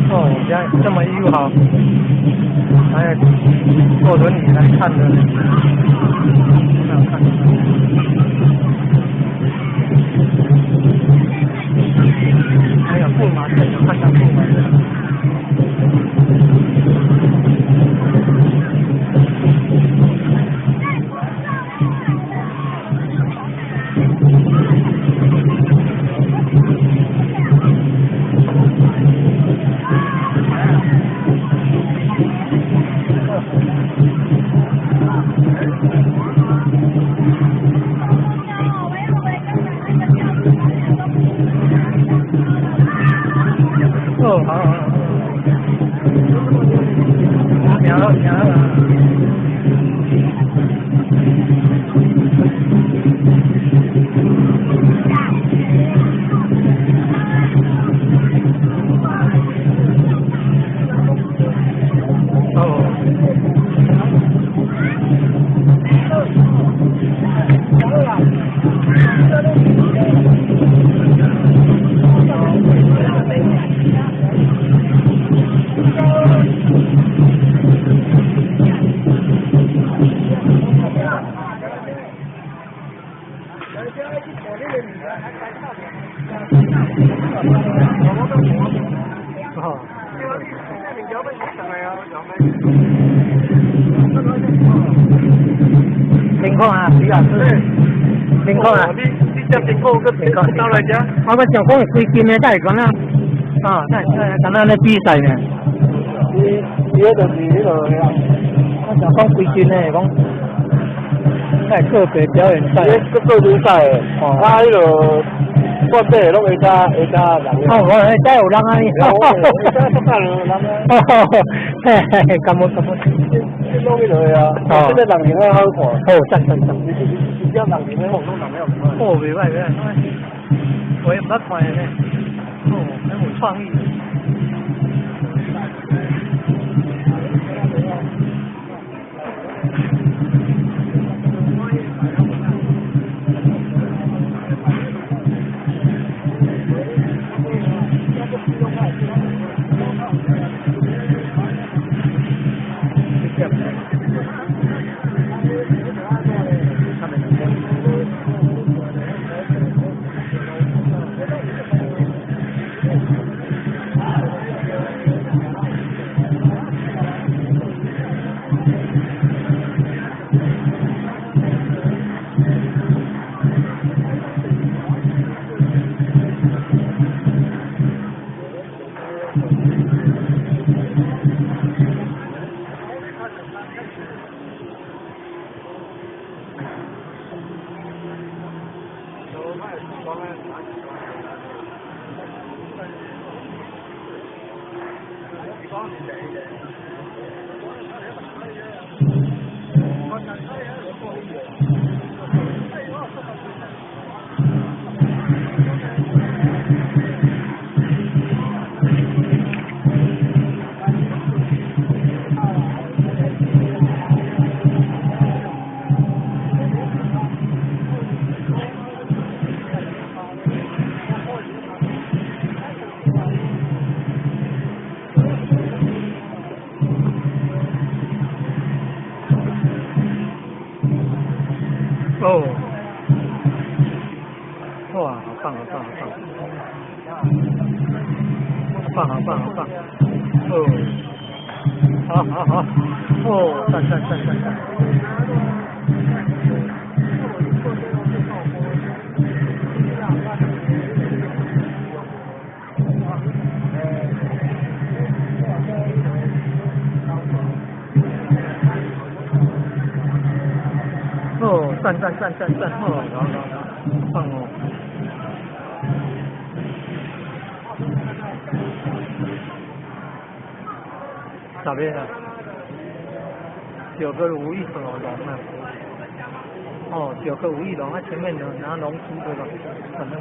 哦，现在这么友好，还坐轮椅来看的，看。还有驸马镇，有看到驸马镇。哦，好，秒了。情况啊，李老师，情况啊，你这情况个情况到来遮，我讲讲是几斤呢？才会讲啊？啊，敢那咧比赛呢？伊迄就是迄个啊，我讲讲几斤呢？讲，那个别表演赛，个个比赛诶，啊，迄个。我这拢会加人。哦，我这有人啊！嘿，感恩。这弄迄个啊，这个人形好看。哦，赞。你叫人形的网络人没有看？哦，袂歹。我也不捌看呢。哦，很有创意。哦，哇，好棒！好棒！哦，好，哦，赞！哦，赞！哦，好棒哦！哪边啊？有个吴亦龙啊。哦，有个吴亦龙，他前面有拿龙珠对吧？反正。